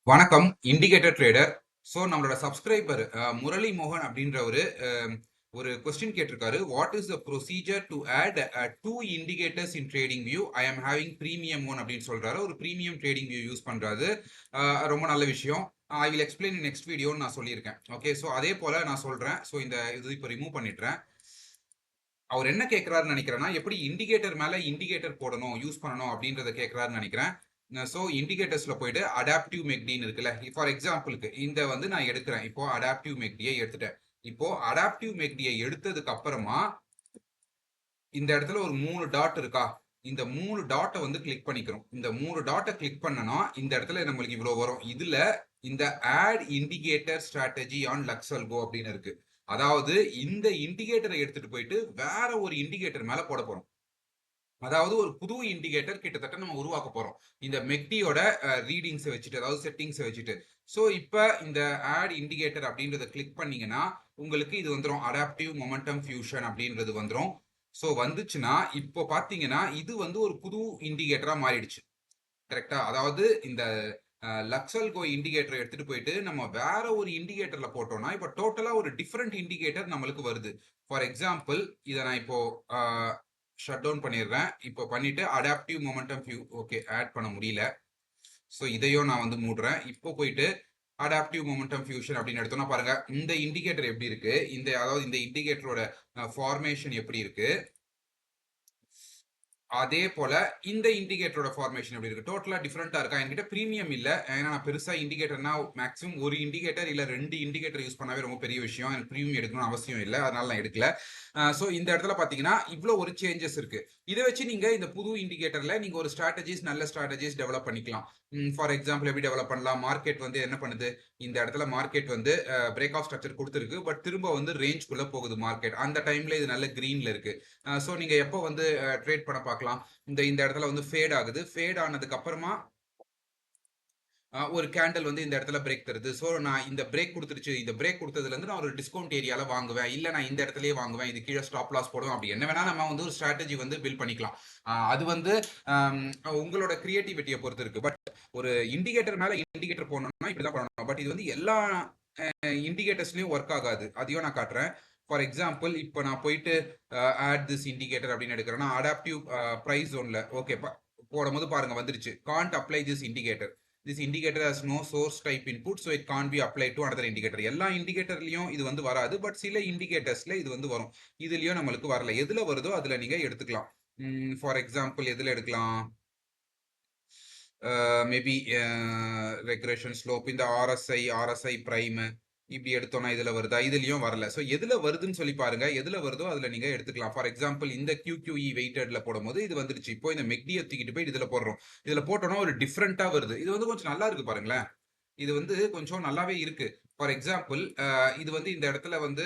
வணக்கம் indicator trader. So நம்மளோட subscriber Murali மோகன் அப்படின்றவரு ஒரு கொஸ்டின் கேட்டிருக்காரு. What is the procedure to add two indicators in trading view? I am having premium one அப்படின்னு சொல்றாரு. ஒரு ப்ரீமியம் ட்ரேடிங் வியூ யூஸ் பண்றாரு. ரொம்ப நல்ல விஷயம். I will explain in next வீடியோன்னு நான் சொல்லியிருக்கேன். ஓகே, ஸோ அதே போல நான் சொல்றேன். ஸோ இந்த இது இப்போ ரிமூவ் பண்ணிடுறேன். அவர் என்ன கேட்கிறாருன்னு நினைக்கிறேன்னா, எப்படி இண்டிகேட்டர் மேல இண்டிகேட்டர் போடணும் யூஸ் பண்ணணும் அப்படின்றத கேட்கிறாருன்னு நினைக்கிறேன். ஸோ இண்டிகேட்டர்ஸ்ல போயிட்டு அடாப்டிவ் மெக்டின்னு இருக்குல்ல, ஃபார் எக்ஸாம்பிளுக்கு இந்த வந்து நான் எடுக்கிறேன். இப்போ அடாப்டிவ் மெக்டியை எடுத்துட்டேன். இப்போ அடாப்டிவ் மெக்டியை எடுத்ததுக்கு அப்புறமா இந்த இடத்துல ஒரு 3 டாட் இருக்கா, இந்த 3 டாட்டை வந்து கிளிக் பண்ணிக்கிறோம். இந்த 3 டாட்டை கிளிக் பண்ணனா இந்த இடத்துல நம்மளுக்கு இவ்வளவு வரும். இதுல இந்த ஆட் இண்டிகேட்டர் ஸ்ட்ராட்டஜி ஆன் லக்ஸல்கோ அப்படின்னு இருக்கு. அதாவது இந்த இண்டிகேட்டரை எடுத்துட்டு போயிட்டு வேற ஒரு இண்டிகேட்டர் மேல போட போறோம். அதாவது ஒரு புது இண்டிகேட்டர் கிட்டத்தட்ட நம்ம உருவாக்க போறோம் இந்த மெக்டியோட ரீடிங்ஸ் வச்சுட்டு, அதாவது செட்டிங்ஸ் வச்சுட்டு. ஸோ இப்போ இந்த ஆட் இண்டிகேட்டர் அப்படின்றத கிளிக் பண்ணீங்கன்னா உங்களுக்கு இது வந்துடும், அடாப்டிவ் மொமெண்டம் ஃபியூஷன் அப்படின்றது வந்துடும். ஸோ வந்துச்சுன்னா இப்போ பார்த்தீங்கன்னா இது வந்து ஒரு புது இண்டிகேட்டரா மாறிடுச்சு. கரெக்டா? அதாவது இந்த லக்ஸல்கோ இண்டிகேட்டர் எடுத்துட்டு போயிட்டு நம்ம வேற ஒரு இண்டிகேட்டர்ல போட்டோம்னா இப்போ டோட்டலா ஒரு டிஃப்ரெண்ட் இண்டிகேட்டர் நம்மளுக்கு வருது. ஃபார் எக்ஸாம்பிள் இதை நான் இப்போ ஷட் டவுன் பண்ணிடுறேன். இப்போ பண்ணிட்டு adaptive momentum view okay add பண்ண முடியல. ஸோ இதையும் நான் வந்து மூடுறேன். இப்போ போயிட்டு அடாப்டிவ் மொமெண்டம் ஃபியூஷன் அப்படின்னு எடுத்தோம்னா பாருங்க இந்த இண்டிகேட்டர் எப்படி இருக்கு, இந்த அதாவது இந்த இண்டிகேட்டரோட ஃபார்மேஷன் எப்படி இருக்கு, அதே போல இந்த இண்டிகேட்டரோட ஃபார்மேஷன் எப்படி இருக்கு, டோட்டலா டிஃபரெண்டா இருக்கா. என்கிட்ட பிரீமியம் இல்ல, ஏன்னா நான் பெருசா இண்டிகேட்டர்னா மேக்ஸிமம் ஒரு இண்டிகேட்டர் இல்ல 2 இண்டிகேட்டர் யூஸ் பண்ணாவே ரொம்ப பெரிய விஷயம். எனக்கு பிரீமியம் எடுக்கணும்னு அவசியம் இல்லை, அதனால நான் எடுக்கல. ஸோ இந்த இடத்துல பாத்தீங்கன்னா இவ்வளோ ஒரு சேஞ்சஸ் இருக்கு. இதை வச்சு நீங்க இந்த புது இண்டிகேட்டர்ல நீங்க ஒரு ஸ்ட்ராட்டஜிஸ், நல்ல ஸ்ட்ராட்டஜிஸ் டெவலப் பண்ணிக்கலாம். ஃபார் எக்ஸாம்பிள் எப்படி டெவலப் பண்ணலாம், மார்க்கெட் வந்து என்ன பண்ணுது, இந்த இடத்துல மார்க்கெட் வந்து பிரேக் ஆஃப் ஸ்ட்ரக்சர் கொடுத்துருக்கு, பட் திரும்ப வந்து ரேஞ்ச்குள்ள போகுது மார்க்கெட். அந்த டைம்ல இது நல்ல கிரீன்ல இருக்கு. ஸோ நீங்க எப்போ வந்து ட்ரேட் பண்ண பார்க்கலாம், இந்த இடத்துல வந்து ஃபேட் ஆகுது. ஃபேட் ஆனதுக்கு அப்புறமா ஒரு கேண்டல் வந்து இந்த இடத்துல பிரேக் தருது. ஸோ நான் இந்த பிரேக் கொடுத்துருச்சு, இந்த பிரேக் கொடுத்ததுல இருந்து நான் ஒரு டிஸ்கவுண்ட் ஏரியால வாங்குவேன், இல்ல நான் இந்த இடத்துலயே வாங்குவேன், இது கீழே ஸ்டாப் லாஸ் போடுவேன், அப்படி என்ன வேணா நம்ம வந்து ஒரு ஸ்ட்ராட்டஜி வந்து பில்ட் பண்ணிக்கலாம். அது வந்து உங்களோட கிரியேட்டிவிட்டியை பொறுத்து இருக்கு. பட் ஒரு இண்டிகேட்டர் மேல இண்டிகேட்டர் போடணும்னா இப்படிதான் பண்ணணும். பட் இது வந்து எல்லா இண்டிகேட்டர்ஸ்லயும் ஒர்க் ஆகாது. அதையும் நான் காட்டுறேன். ஃபார் எக்ஸாம்பிள் இப்போ நான் போயிட்டு ஆட் திஸ் இண்டிகேட்டர் அப்படின்னு எடுக்கிறேன்னா அடாப்டிவ் பிரைஸ் ஜோன்ல ஓகே போடும்போது பாருங்க வந்துருச்சு, can't apply this indicator. This indicator has no source type input, so it can't be applied to another indicator. எல்லா இண்டிகேட்டர்லயும் இது வந்து வராது, பட் சில இண்டிகேட்டர்ஸ்ல இது வந்து வரும். இதுலயும் நம்மளுக்கு வரல. எதுல வருதோ அதுல நீங்க எடுத்துக்கலாம். ஃபார் எக்ஸாம்பிள் எதுல எடுக்கலாம், மேபி ரெக்ரேஷன் ஸ்லோப், இந்த ஆர்எஸ்ஐ பிரைம் இப்படி எடுத்தோம்னா இதுல வருதா, இதுலயும் வரல. ஸோ எதுல வருதுன்னு சொல்லி பாருங்க, எதுல வருதோ அதுல நீங்க எடுத்துக்கலாம். ஃபார் எக்ஸாம்பிள் இந்த QQE வெயிட்டட்ல போடும்போது இது வந்துருச்சு. இப்போ இந்த மெக்டியை தூக்கிட்டு போய் இதுல போடுறோம். இதுல போட்டோம்னா ஒரு டிஃப்ரெண்டா வருது. இது வந்து கொஞ்சம் நல்லா இருக்கு பாருங்களேன். இது வந்து கொஞ்சம் நல்லாவே இருக்கு. ஃபார் எக்ஸாம்பிள் இது வந்து இந்த இடத்துல வந்து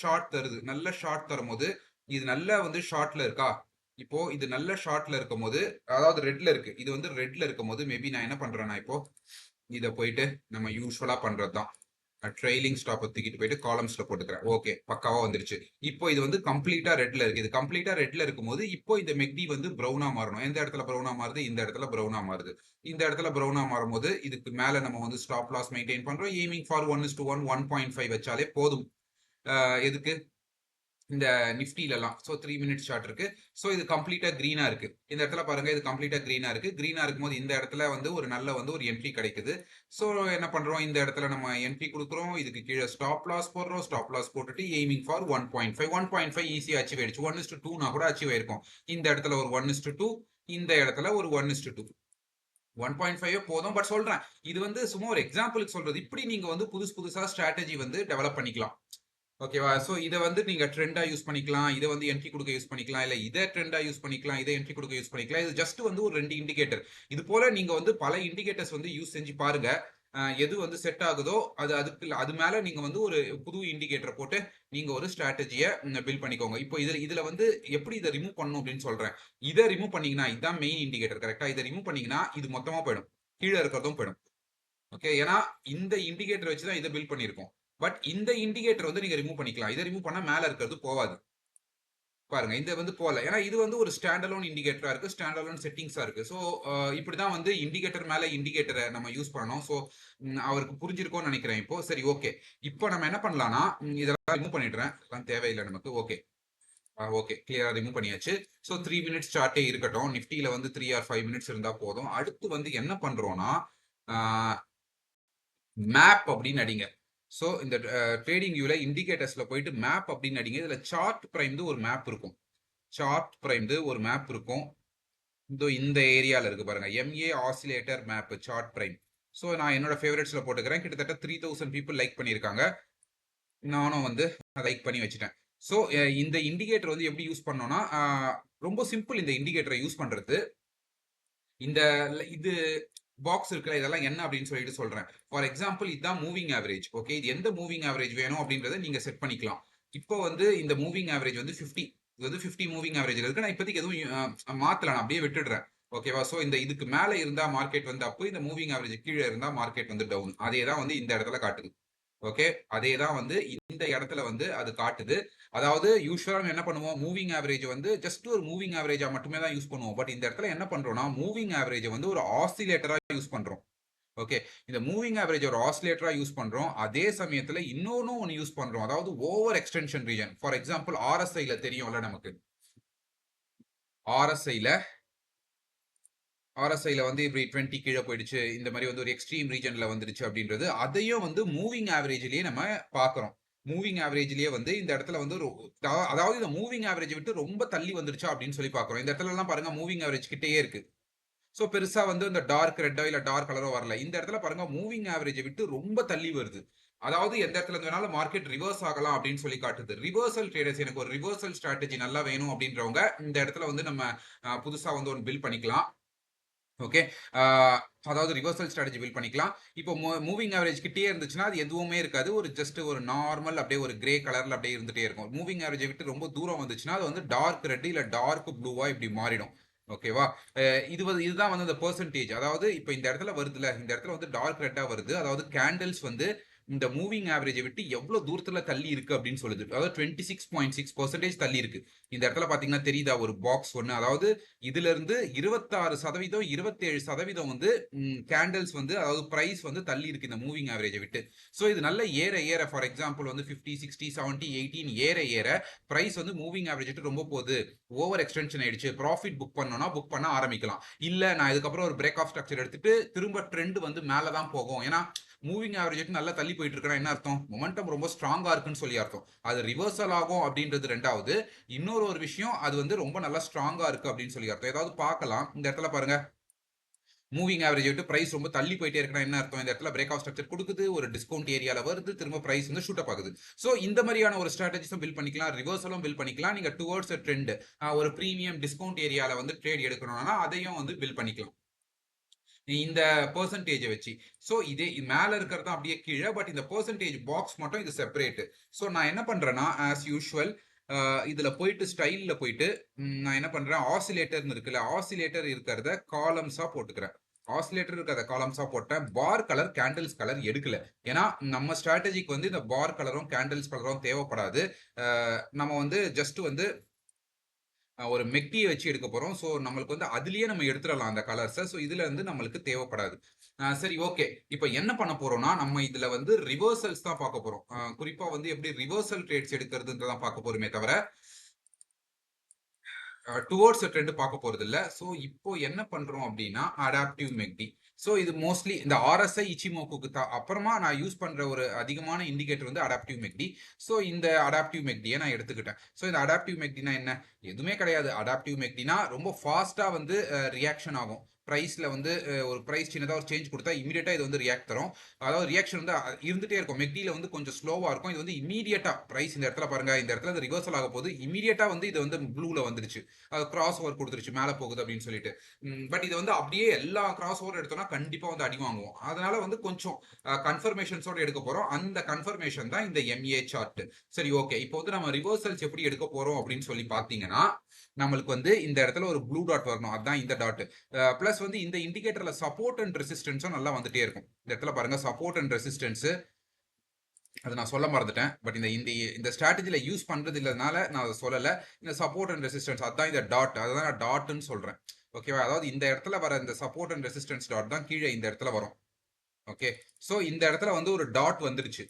ஷார்ட் தருது, நல்ல ஷார்ட் தரும் போது இது நல்லா வந்து ஷார்ட்ல இருக்கா. இப்போ இது நல்ல ஷார்ட்ல இருக்கும் போது, அதாவது ரெட்ல இருக்கு, இது வந்து ரெட்ல இருக்கும் போது மேபி நான் என்ன பண்றேன்னா இப்போ இதை போயிட்டு நம்ம யூஸ்வலா பண்றதுதான், ட்ரெயிலிங் ஸ்டாப் தூக்கிட்டு போயிட்டு காலம்ஸ்ல போட்டுக்கிறேன். ஓகே பக்காவா வந்துருச்சு. இப்போ இது வந்து கம்ப்ளீட்டா ரெட்ல இருக்கு. இது கம்ப்ளீட்டா ரெட்ல இருக்கும்போது இப்போ இந்த மெக்டி வந்து ப்ரௌனா மாறணும். எந்த இடத்துல ப்ரௌனா மாறுது, இந்த இடத்துல ப்ரௌனா மாறுது. இந்த இடத்துல ப்ரௌனா மாறும்போது இதுக்கு மேல நம்ம வந்து ஸ்டாப் லாஸ் மெயின்டைன் பண்றோம். எய்மிங் ஃபார் 1:1 1.5 வச்சாலே போதும். எதுக்கு, இந்த நிஃப்டிலலாம். ஸோ 3 மினிட்ஸ் சார்ட் இருக்கு. ஸோ இது கம்ப்ளீட்டா கிரீனா இருக்கு. இந்த இடத்துல பாருங்க இது கம்ப்ளீட்டா கிரீனா இருக்கு. கிரீனா இருக்கும்போது இந்த இடத்துல வந்து ஒரு நல்ல வந்து ஒரு என்ட்ரி கிடைக்குது. ஸோ என்ன பண்றோம், இந்த இடத்துல நம்ம என்ட்ரி கொடுக்குறோம், இதுக்கு கீழே ஸ்டாப் லாஸ் போடுறோம். ஸ்டாப் லாஸ் போட்டுட்டு எய்மிங் ஃபார் 1.5 1.5 ஈஸியா அச்சீவ் ஆயிடுச்சு. 1:2 கூட அச்சீவ் ஆயிருக்கும். இந்த இடத்துல ஒரு 1:2, இந்த இடத்துல ஒரு 1:2, 1.5 போதும். பட் சொல்றேன் இது வந்து சும்மா ஒரு எக்ஸாம்பிளுக்கு சொல்றது. இப்படி நீங்க வந்து புதுசா ஸ்ட்ராட்டஜி வந்து டெவலப் பண்ணிக்கலாம். ஓகேவா. ஸோ இதை வந்து நீங்க ட்ரெண்டா யூஸ் பண்ணிக்கலாம், இதை வந்து என்ட்ரி கொடுக்க யூஸ் பண்ணிக்கலாம், இல்ல இதை ட்ரெண்டா யூஸ் பண்ணிக்கலாம், இதை என்ட்ரி கொடுக்க யூஸ் பண்ணிக்கலாம். இது ஜஸ்ட் வந்து ஒரு 2 இண்டிகேட்டர். இது போல நீங்க வந்து பல இண்டிகேட்டர்ஸ் வந்து யூஸ் செஞ்சு பாருங்க. எது வந்து செட் ஆகுதோ அது மேல நீங்க வந்து ஒரு புது இண்டிகேட்டர் போட்டு நீங்க ஒரு ஸ்ட்ராட்டஜியை பில்ட் பண்ணிக்கோங்க. இப்போ இதுல வந்து எப்படி இதை ரிமூவ் பண்ணணும் அப்படின்னு சொல்றேன். இதை ரிமூவ் பண்ணீங்கன்னா இதுதான் மெயின் இண்டிகேட்டர். கரெக்டா, இதை ரிமூவ் பண்ணீங்கன்னா இது மொத்தமா போயிடும், கீழே இருக்கிறதும் போயிடும். ஓகே, ஏன்னா இந்த இண்டிகேட்டர் வச்சு தான் இதை பில்ட் பண்ணியிருக்கோம். பட் இந்த இண்டிகேட்டர் வந்து நீங்க ரிமூவ் பண்ணிக்கலாம். இதை ரிமூவ் பண்ணா மேல இருக்கிறது போவாது. பாருங்க இந்த வந்து போல. ஏன்னா இது வந்து ஒரு ஸ்டாண்ட் அலோன் இண்டிகேட்டரா இருக்கு. ஸ்டாண்ட் அலோன் செட்டிங்ஸா இருக்கு. ஸோ இப்படிதான் வந்து இண்டிகேட்டர் மேல இண்டிகேட்டரை நம்ம யூஸ் பண்ணணும். ஸோ அவருக்கு புரிஞ்சிருக்கும்னு நினைக்கிறேன் இப்போ. சரி ஓகே. இப்போ நம்ம என்ன பண்ணலாம்னா இதெல்லாம் ரிமூவ் பண்ணிடுறேன். அதெல்லாம் தேவையில்லை நமக்கு. ஓகே. ஓகே கிளியரா ரிமூவ் பண்ணியாச்சு. ஸோ 3 மினிட்ஸ் சார்ட்டே இருக்கட்டும். நிஃப்டியில வந்து 3 ஆர் 5 மினிட்ஸ் இருந்தா போதும். அடுத்து வந்து என்ன பண்றோம்னா மேப் அப்படின்னு அடிங்க. ஸோ இந்த ட்ரேடிங் வியூல இண்டிகேட்டர்ஸ்ல போயிட்டு மேப் அப்படின்னு அடிங்க. இதுல சார்ட் பிரைம்து ஒரு மேப் இருக்கும். சார்ட் பிரைம்து ஒரு மேப் இருக்கும். இந்த ஏரியால இருக்கு பாருங்க. MA oscillator map chart prime. So நான் என்னோட ஃபேவரட்ஸ்ல போட்டுக்கிறேன். கிட்டத்தட்ட 3000 பீப்புள் லைக் பண்ணியிருக்காங்க. நானும் வந்து லைக் பண்ணி வச்சுட்டேன். ஸோ இந்த இண்டிகேட்டர் வந்து எப்படி யூஸ் பண்ணோம்னா ரொம்ப சிம்பிள் இந்த இண்டிகேட்டரை யூஸ் பண்றது. இந்த இது பாக்ஸ் இருக்குல்ல இதெல்லாம் என்ன அப்படின்னு சொல்லிட்டு சொல்றேன். ஃபார் எக்ஸாம்பிள் இதுதான் மூவிங் ஆவரேஜ். ஓகே இது எந்த மூவிங் ஆவரேஜ் வேணும் அப்படின்றத நீங்க செட் பண்ணிக்கலாம். இப்போ வந்து இந்த மூவிங் ஆவரேஜ் வந்து 50. இது வந்து 50 மூவிங் ஆவரேஜ்ல இருக்கு. நான் இப்போதைக்கு எதுவும் மாத்தல, நான் அப்படியே விட்டுடுறேன். ஓகேவா? ஸோ இந்த இதுக்கு மேல இருந்தா மார்க்கெட் வந்து அப், இந்த மூவிங் ஆவரேஜ் கீழே இருந்தா மார்க்கெட் வந்து டவுன். அதே தான் வந்து இந்த இடத்துல காட்டுது. ஓகே அதே தான் வந்து இந்த இடத்துல வந்து அது காட்டுது. அதாவது யூஸ்வலா என்ன பண்ணுவோம், மூவிங் ஆவரேஜ் வந்து ஜஸ்ட் ஒரு மூவிங் ஆவரேஜா மட்டுமே தான் யூஸ் பண்ணுவோம். பட் இந்த இடத்துல என்ன பண்றோம்னா மூவிங் ஆவரேஜ் வந்து ஒரு ஆசிலேட்டரா யூஸ் பண்றோம். ஓகே இந்த மூவிங் ஆவரேஜ் ஒரு ஆசிலேட்டரா யூஸ் பண்றோம். அதே சமயத்துல இன்னொன்னு ஒன்னு யூஸ் பண்றோம். அதாவது over extension region. For example ஆர்எஸ்ஐல தெரியும்ல நமக்கு. ஆர்எஸ்ஐல வந்து இப்படி 20 கீழே போயிடுச்சு, இந்த மாதிரி வந்து ஒரு எக்ஸ்ட்ரீம் ரீஜன்ல வந்துருச்சு அப்படின்றது அதையும் வந்து மூவிங் ஆவரேஜ்லயே நம்ம பாக்குறோம். மூவிங் ஆவரேஜ்லயே வந்து இந்த இடத்துல வந்து அதாவது இந்த மூவிங் ஆவரேஜ் விட்டு ரொம்ப தள்ளி வந்துருச்சா அப்படின்னு சொல்லி பாக்குறோம். இந்த இடத்துல எல்லாம் பாருங்க மூவிங் ஆவரேஜ் கிட்டேயே இருக்கு. சோ பெருசா வந்து இந்த டார்க் ரெட்டோ இல்ல டார்க் கலரோ வரல. இந்த இடத்துல பாருங்க மூவிங் ஆவரேஜ் விட்டு ரொம்ப தள்ளி வருது. அதாவது எந்த இடத்துல வேணாலும் மார்க்கெட் ரிவர்ஸ் ஆகலாம் அப்படின்னு சொல்லி காட்டுது. ரிவர்சல் ட்ரேடர்ஸ், எனக்கு ஒரு ரிவர்சல் ஸ்ட்ராட்டஜி நல்லா வேணும் அப்படின்றவங்க இந்த இடத்துல வந்து நம்ம புதுசா வந்து ஒன்று பில்ட் பண்ணிக்கலாம். ஓகே அதாவது ரிவர்சல் ஸ்ட்ராட்டஜி பில்ட் பண்ணிக்கலாம். இப்போ மூவிங் ஆவரேஜ் கிட்டே இருந்துச்சுன்னா அது எதுவுமே இருக்காது. ஒரு ஜஸ்ட் ஒரு நார்மல் அப்படியே ஒரு கிரே கலர்ல அப்படியே இருந்துட்டே இருக்கும். மூவிங் ஆவரேஜ் விட்டு ரொம்ப தூரம் வந்துச்சுன்னா அது வந்து டார்க் ரெட் இல்ல டார்க் ப்ளூவா இப்படி மாறிடும். ஓகேவா? இதுதான் வந்து அந்த பெர்சன்டேஜ். அதாவது இப்போ இந்த இடத்துல வருதுல, இந்த இடத்துல வந்து டார்க் ரெட்டா வருது. அதாவது கேண்டில்ஸ் வந்து இந்த மூவிங் ஆவரேஜை விட்டு எவ்வளவு தூரத்துல தள்ளி இருக்கு அப்படின்னு சொல்லுது. அதாவது 26.6% தள்ளி இருக்கு. இந்த இடத்துல பாத்தீங்கன்னா தெரியுதா ஒரு பாக்ஸ் ஒன்னு. அதாவது இதுல இருந்து 26%, 27% வந்து கேண்டில்ஸ் வந்து அதாவது பிரைஸ் வந்து தள்ளி இருக்கு இந்த மூவிங் ஆவரேஜை விட்டு. சோ இது நல்ல ஏற ஏற ஃபார் எக்ஸாம்பிள் வந்து 50, 60, 70, 18 ஏற ஏற பிரைஸ் வந்து மூவிங் ஆவரேஜ் விட்டு ரொம்ப போகுது, ஓவர் எக்ஸ்டென்ஷன் ஆயிடுச்சு, ப்ராஃபிட் புக் பண்ணணும்னா புக் பண்ண ஆரம்பிக்கலாம். இல்ல நான் இதுக்கப்புறம் ஒரு பிரேக் ஆஃப் ஸ்ட்ரக்சர் எடுத்துட்டு திரும்ப ட்ரெண்ட் வந்து மேலதான் போகும். ஏன்னா மூவிங் ஆவரேஜ் நல்லா தள்ளி போயிட்டு இருக்கா என்ன அர்த்தம், மொமெண்டம் ரொம்ப ஸ்ட்ராங்கா இருக்குன்னு சொல்லி அர்த்தம். அது ரிவர்சல் ஆகும் அப்படின்றது ரெண்டாவது. இன்னொரு ஒரு விஷயம் அது வந்து ரொம்ப நல்லா ஸ்ட்ராங்கா இருக்கு அப்படின்னு சொல்லி அர்த்தம். ஏதாவது பார்க்கலாம் இந்த இடத்துல பாருங்க, மூவிங் ஆவரேஜ் விட்டு பிரைஸ் ரொம்ப தள்ளி போயிட்டே இருக்குன்னா என்ன அர்த்தம், இந்த இடத்துல பிரேக் ஆஃப் ஸ்ட்ரக்சர் கொடுக்குது, ஒரு டிஸ்கவுண்ட் ஏரியால வருது, திரும்ப பிரைஸ் வந்து ஷூட் அப் ஆகுது. சோ இந்த மாதிரியான ஒரு ஸ்ட்ராட்டஜிஸும் பில்ட் பண்ணிக்கலாம், ரிவர்சலும் பில்ட் பண்ணிக்கலாம். நீங்க டுவர்ட்ஸ் ட்ரெண்ட் ஒரு பிரீமியம் டிஸ்கவுண்ட் ஏரியால வந்து ட்ரேட் எடுக்கணும்னா அதையும் வந்து பில்ட் பண்ணிக்கலாம் இந்த பெர்சன்டேஜ் வச்சு. சோ இதே மேல இருக்கிறது அப்படியே கீழே, பட் இந்த பெர்சன்டேஜ் பாக்ஸ் மட்டும் இது செப்பரேட். சோ நான் என்ன பண்றேன்னா ஆஸ் யூஷுவல் இதுல போயிட்டு ஸ்டைல்ல போயிட்டு நான் என்ன பண்றேன், ஆசிலேட்டர்னு இருக்குல்ல, ஆசிலேட்டர் இருக்கிறத காலம்ஸா போட்டுக்கிறேன். ஆசிலேட்டர் இருக்கிறத காலம்ஸா போட்டேன். பார் கலர் கேண்டில்ஸ் கலர் எடுக்கல. ஏன்னா நம்ம ஸ்ட்ராட்டஜிக்கு வந்து இந்த பார் கலரும் கேண்டில்ஸ் கலரும் தேவைப்படாது. நம்ம வந்து ஜஸ்ட் வந்து ஒரு மெக்டியை வச்சு எடுக்க போறோம். ஸோ நம்மளுக்கு வந்து அதுலயே நம்ம எடுத்துடலாம் அந்த கலர்ஸை. ஸோ இதுல இருந்து நம்மளுக்கு தேவைப்படாது. சரி ஓகே. இப்போ என்ன பண்ண போறோம்னா நம்ம இதுல வந்து ரிவர்சல்ஸ் தான் பார்க்க போறோம். குறிப்பா வந்து எப்படி ரிவர்சல் ட்ரேட்ஸ் எடுக்கிறதுன்றதான் பார்க்க போறோமே தவிர டுவோர்ட்ஸ் ட்ரெண்ட் பார்க்க போறது இல்ல. ஸோ இப்போ என்ன பண்றோம் அப்படின்னா அடாப்டிவ் மெக்டி. ஸோ இது மோஸ்ட்லி இந்த ஆர்எஸ்ஐ இச்சிமோக்குக்கு அப்புறமா நான் யூஸ் பண்ற ஒரு அதிகமான இண்டிகேட்டர் வந்து அடாப்டிவ் மெக்டி. ஸோ இந்த அடாப்டிவ் மெக்டியை நான் எடுத்துக்கிட்டேன். ஸோ இந்த அடாப்டிவ் மெக்டினா என்ன, எதுவுமே கிடையாது. அடாப்டிவ் மெக்டினா ரொம்ப ஃபாஸ்டா வந்து ரியாக்ஷன் ஆகும். பிரைஸ்ல வந்து ஒரு பிரைஸ் சின்னதாக ஒரு சேஞ்ச் கொடுத்தா இமீடியட்டா இது வந்து ரியாக்ட் தரும். அதாவது ரியாக்ஷன் வந்து இருந்துட்டே இருக்கும். மெக்டியில வந்து கொஞ்சம் ஸ்லோவா இருக்கும். இது வந்து இமீடியட்டா பிரைஸ் இந்த இடத்துல பாருங்க, இந்த இடத்துல ரிவர்சல் ஆக போது இமீடியட்டா வந்து இது வந்து ப்ளூல வந்துருச்சு, கிராஸ் ஓவர் கொடுத்துருச்சு மேல போகுது அப்படின்னு சொல்லிட்டு. பட் இது வந்து அப்படியே எல்லா கிராஸ் ஓவர் எடுத்தோம்னா கண்டிப்பா வந்து அடி வாங்குவோம். அதனால வந்து கொஞ்சம் கன்ஃபர்மேஷன்ஸோட எடுக்க போறோம். அந்த கன்ஃபர்மேஷன் தான் இந்த எம்ஏ சார்ட். சரி ஓகே. இப்போ வந்து நம்ம ரிவர்சல்ஸ் எப்படி எடுக்க போறோம் அப்படின்னு சொல்லி பாத்தீங்கன்னா நம்மளுக்கு வந்து இந்த இடத்துல ஒரு ப்ளூ டாட் வரணும், அதுதான் இந்த டாட். பிளஸ் வந்து இந்த இண்டிகேட்டர்ல சப்போர்ட் அண்ட் ரெசிஸ்டன்ஸும் நல்லா வந்துட்டே இருக்கும். இந்த இடத்துல பாருங்க சப்போர்ட் அண்ட் ரெசிஸ்டன்ஸ் அது நான் சொல்ல மறந்துட்டேன். பட் இந்த இந்த இந்த ஸ்ட்ராட்டஜில யூஸ் பண்றது இல்லனால நான் அத சொல்லல. இந்த சப்போர்ட் அண்ட் ரெசிஸ்டன்ஸ் அதான் இந்த டாட். அதுதான் நான் டாட்ன்னு சொல்றேன். ஓகேவா? அதாவது இந்த இடத்துல வர இந்த சப்போர்ட் அண்ட் ரெசிஸ்டன்ஸ் டாட் தான் கீழ இந்த இடத்துல வரும். ஓகே. சோ இந்த இடத்துல வந்து ஒரு டாட் வந்துருச்சு.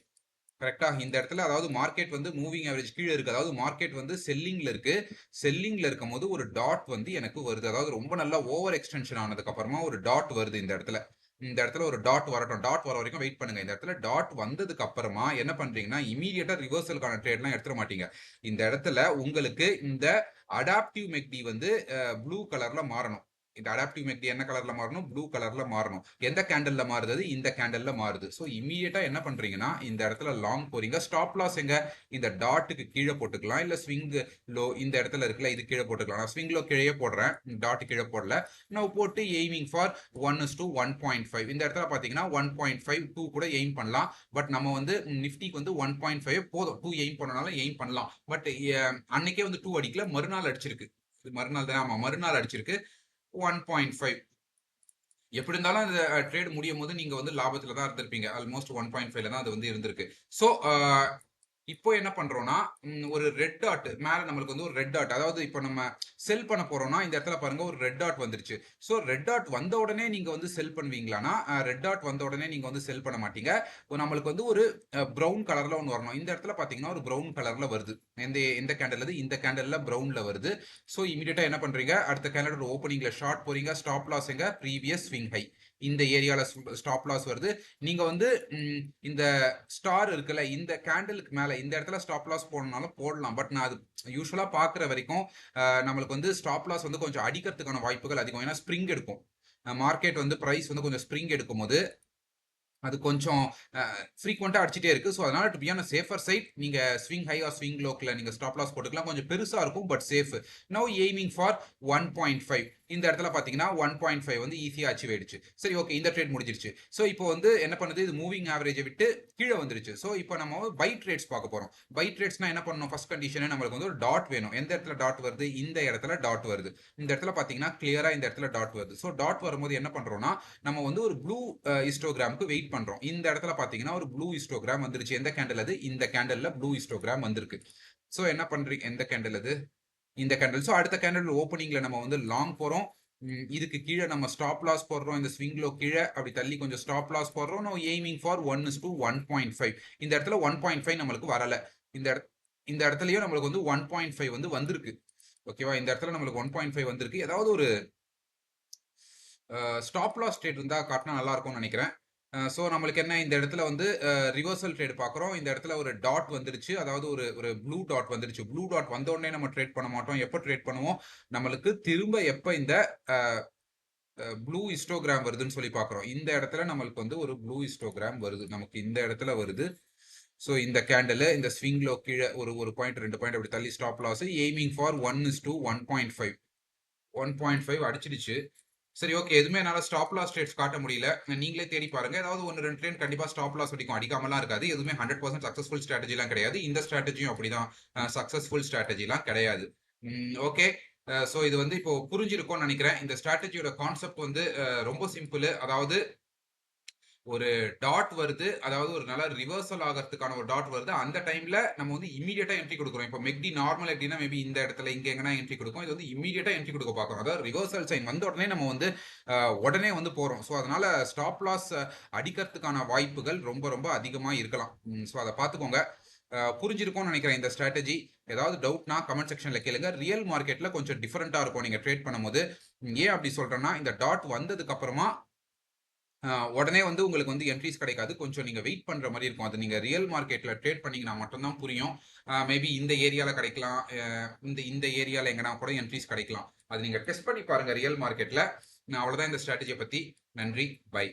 கரெக்ட்டா? இந்த இடத்துல அதாவது மார்க்கெட் வந்து மூவிங் ஆவரேஜ் கீழ இருக்கு. அதாவது மார்க்கெட் வந்து செல்லிங்ல இருக்கு. செல்லிங்ல இருக்கும்போது ஒரு டாட் வந்து எனக்கு வருது. அதாவது ரொம்ப நல்லா ஓவர் எக்ஸ்டென்ஷன் ஆனதுக்கு அப்புறமா ஒரு டாட் வருது இந்த இடத்துல. இந்த இடத்துல ஒரு டாட் வரட்டும். டாட் வர வரைக்கும் வெயிட் பண்ணுங்க. இந்த இடத்துல டாட் வந்ததுக்கு அப்புறமா என்ன பண்றீங்கன்னா, இம்மீடியட்டா ரிவர்சலுக்கான ட்ரேட்லாம் எடுத்துற மாட்டீங்க. இந்த இடத்துல உங்களுக்கு இந்த அடாப்டிவ் மெக்டி வந்து ப்ளூ கலர்ல மாறணும். இந்த அடாப்டிவ் மெக்டி என்ன கலர்ல மாறணும்? ப்ளூ கலர்ல மாறணும். எந்த கேண்டல்ல மாறுது? இந்த கேண்டல்ல மாறுது. சோ இம்மீடியட்டா என்ன பண்றீங்கன்னா, இந்த இடத்துல லாங் போறீங்க. ஸ்டாப் லாஸ் எங்க? இந்த டாட்டுக்கு கீழ போட்டுக்கலாம். இல்ல ஸ்விங் லோ இந்த இடத்துல இருக்குல்ல, இது கீழ போட்டுக்கலாம். நான் ஸ்விங் லோ கீழயே போடுறேன். டாட் கீழ போடல. நான் போட்டு எய்மிங் ஃபார் 1:1.5 இந்த இடத்துல பாத்தீங்கன்னா 1.52 கூட எய்ம் பண்ணலாம். பட் நம்ம வந்து நிஃப்டிக்கு வந்து 1.5 போதும். 2 எய்ம் பண்ணனால எய்ம் பண்ணலாம். பட் அன்னைக்கே வந்து 2 அடிக்கல, மறுநாள் அடிச்சிருக்கு. மறுநாள் தான், ஆமா மறுநாள் அடிச்சிருக்கு 1.5. எப்படி இருந்தாலும் அந்த ட்ரேட் முடியும் போது நீங்க வந்து லாபத்துல தான் இருந்திருப்பீங்க. ஆல்மோஸ்ட் 1.5ல தான் அது வந்து இருந்திருக்கு. சோ இப்போ என்ன பண்றோம்னா, ஒரு ரெட் டாட் மேல நம்மளுக்கு வந்து ஒரு ரெட் டாட். அதாவது இப்போ நம்ம செல் பண்ண போறோம்னா, இந்த இடத்துல பாருங்க ஒரு ரெட் டாட் வந்துருச்சு. சோ ரெட் டாட் வந்த உடனே நீங்க வந்து செல் பண்ணுவீங்களான்னா, ரெட் டாட் வந்த உடனே நீங்க வந்து செல் பண்ண மாட்டீங்க. நம்மளுக்கு வந்து ஒரு ப்ரவுன் கலர்ல ஒண்ணு வரணும். இந்த இடத்துல பாத்தீங்கன்னா ஒரு ப்ரவுன் கலர்ல வருது. எந்த எந்த கேண்டல் இது? இந்த கேண்டல்ல ப்ரவுன்ல வருது. சோ இமிடியேட்டா என்ன பண்றீங்க? அடுத்த கேண்டலோட ஓப்பனிங்ல ஷார்ட் போறீங்க. ஸ்டாப் லாஸ் எங்க? Previous swing high. இந்த ஏரியால ஸ்டாப் லாஸ் வருது. நீங்க வந்து இந்த ஸ்டார் இருக்குல்ல, இந்த கேண்டலுக்கு மேல இந்த இடத்துல ஸ்டாப் லாஸ் போடணும்னாலும் போடலாம். பட் நான் அது யூசுவலா பாக்குற வரைக்கும் நம்மளுக்கு வந்து ஸ்டாப் லாஸ் வந்து கொஞ்சம் அடிக்கிறதுக்கான வாய்ப்புகள் அதிகம். ஏன்னா ஸ்ப்ரிங் எடுக்கும். மார்க்கெட் வந்து பிரைஸ் வந்து கொஞ்சம் ஸ்ப்ரிங் எடுக்கும் போது அது கொஞ்சம் ஃப்ரீக்வெண்டா அடிச்சிட்டே இருக்கு. ஸோ அதனால to be on safer side நீங்க ஸ்விங் ஹை ஆர் ஸ்விங் லோக்ல நீங்க ஸ்டாப் லாஸ் போட்டுக்கலாம். கொஞ்சம் பெருசா இருக்கும் but safe. Now aiming for 1.5 இந்த இடத்துல பாத்தீங்கன்னா 1.5 வந்து ஈஸியா அச்சீவ் ஆயிடுச்சு. சரி ஓகே, இந்த ட்ரேட் முடிஞ்சிருச்சு. ஸோ இப்போ வந்து என்ன பண்ணுது? இது மூவிங் ஆவரேஜை விட்டு கீழே வந்துருச்சு. ஸோ இப்போ நம்ம பை ட்ரேட்ஸ் பார்க்க போறோம். பை ட்ரேட்ஸ்னா என்ன பண்ணணும்? ஃபர்ஸ்ட் கண்டிஷன் நம்மளுக்கு வந்து ஒரு டாட் வேணும். எந்த இடத்துல டாட் வருது? இந்த இடத்துல டாட் வருது. இந்த இடத்துல பாத்தீங்கன்னா கிளியரா இந்த இடத்துல டாட் வருது. ஸோ டாட் வரும்போது என்ன பண்றோம்னா, நம்ம வந்து ஒரு ப்ளூ ஹிஸ்டோகிராமுக்கு வெயிட் பண்றோம். இந்த இடத்துல பாத்தீங்கன்னா ஒரு ப்ளூ ஹிஸ்டோகிராம் வந்துருச்சு. எந்த கேண்டல் அது? இந்த கேண்டல்ல ப்ளூ ஹிஸ்டோகிராம் வந்திருக்கு. சோ என்ன பண்றீங்க? எந்த கேண்டல் அது? இந்த கேண்டல். சோ அடுத்த கேண்டல் ஓப்பனிங்ல நம்ம வந்து லாங் போறோம். இதுக்கு கீழே நம்ம ஸ்டாப் லாஸ் போடுறோம். இந்த ஸ்விங் லோ கீழே அப்படி தள்ளி கொஞ்சம் ஸ்டாப் லாஸ் போடுறோம். நோ எய்மிங் ஃபார் 1:1.5 இந்த இடத்துல 1.5 நம்மளுக்கு வரல. இந்த இந்த இடத்துலயும் நம்மளுக்கு வந்து 1.5 வந்து வந்திருக்கு. ஓகேவா? இந்த இடத்துல நம்மளுக்கு 1.5 வந்திருக்கு. ஏதாவது ஒரு ஸ்டாப் லாஸ் ட்ரேட் இருந்தா காட்டினா நல்லா இருக்கும்னு நினைக்கிறேன். ஸோ நம்மளுக்கு என்ன இந்த இடத்துல வந்து ரிவர்சல் ட்ரேட் பார்க்குறோம். இந்த இடத்துல ஒரு டாட் வந்துருச்சு. அதாவது ஒரு ஒரு ப்ளூ டாட் வந்துருச்சு. ப்ளூ டாட் வந்த உடனே நம்ம ட்ரேட் பண்ண மாட்டோம். எப்போ ட்ரேட் பண்ணுவோம்? நம்மளுக்கு திரும்ப எப்போ இந்த ப்ளூ ஹிஸ்டோகிராம் வருதுன்னு சொல்லி பார்க்குறோம். இந்த இடத்துல நம்மளுக்கு வந்து ஒரு ப்ளூ ஹிஸ்டோகிராம் வருது. நமக்கு இந்த இடத்துல வருது. ஸோ இந்த கேண்டல் இந்த ஸ்விங் லோ கீழே ஒரு பாயிண்ட் 2 பாயிண்ட் அப்படி தள்ளி ஸ்டாப் லாஸ் எய்மிங் ஃபார் 1:1.5 1.5 அடிச்சிடுச்சு. சரி ஓகே, எதுவுமே என்னால ஸ்டாப் லாஸ் ட்ரேட்ஸ் காட்ட முடியல. நீங்களே தேடி பாருங்க. ஏதாவது 1, 2 ட்ரேட் கண்டிப்பா ஸ்டாப் லாஸ் அடிக்கும். அடிக்காமலாம் இருக்காது. எதுவுமே 100% சக்சஸ்ஃபுல் ஸ்ட்ராட்டஜிலாம் கிடையாது. இந்த ஸ்ட்ராட்டஜியும் அப்படிதான் சக்சஸ்ஃபுல் ஸ்ட்ராட்டஜிலாம் கிடையாது. ஓகே. ஸோ இது வந்து இப்போ புரிஞ்சிருக்கும்னு நினைக்கிறேன். இந்த ஸ்ட்ராட்டஜியோட கான்செப்ட் வந்து ரொம்ப சிம்பிள். அதாவது ஒரு டாட் வருது. அதாவது ஒரு நல்ல ரிவர்சல் ஆகிறதுக்கான ஒரு டாட் வருது. அந்த டைம்ல நம்ம வந்து இமிடியேட்டா என்ட்ரி கொடுக்குறோம். இப்போ மெக்டி நார்மல் எப்படின்னா மேபி இந்த இடத்துல இங்க எங்கன்னா என்ட்ரி கொடுக்கும். இது வந்து இமிடியேட்டா என்ட்ரி கொடுக்க பார்க்குறோம். அதாவது ரிவர்சல் சைன் வந்த உடனே நம்ம வந்து உடனே வந்து போறோம். ஸோ அதனால ஸ்டாப் லாஸ் அடிக்கிறதுக்கான வாய்ப்புகள் ரொம்ப ரொம்ப அதிகமா இருக்கலாம். ஸோ அதை பார்த்துக்கோங்க. புரிஞ்சிருக்கும்னு நினைக்கிறேன் இந்த ஸ்ட்ராட்டஜி. ஏதாவது டவுட்னா கமெண்ட் செக்ஷன்ல கேளுங்க. ரியல் மார்க்கெட்ல கொஞ்சம் டிஃபரெண்டா இருக்கும் நீங்க ட்ரேட் பண்ணும்போது. ஏன் அப்படி சொல்றேன்னா, இந்த டாட் வந்ததுக்கு அப்புறமா உடனே வந்து உங்களுக்கு வந்து என்ட்ரிஸ் கிடைக்காது. கொஞ்சம் நீங்க வெயிட் பண்ற மாரி இருக்கும். அது நீங்க ரியல் மார்க்கெட்ல ட்ரேட் பண்ணீங்கன்னா மட்டும் தான் புரியும். மேபி இந்த ஏரியால கிடைக்கலாம். இந்த இந்த ஏரியால எங்கனா கூட என்ட்ரிஸ் கிடைக்கலாம். அது நீங்க டெஸ்ட் பண்ணி பாருங்க ரியல் மார்க்கெட்ல. அவ்வளவுதான் இந்த ஸ்ட்ராட்டஜிய பத்தி. நன்றி. பை.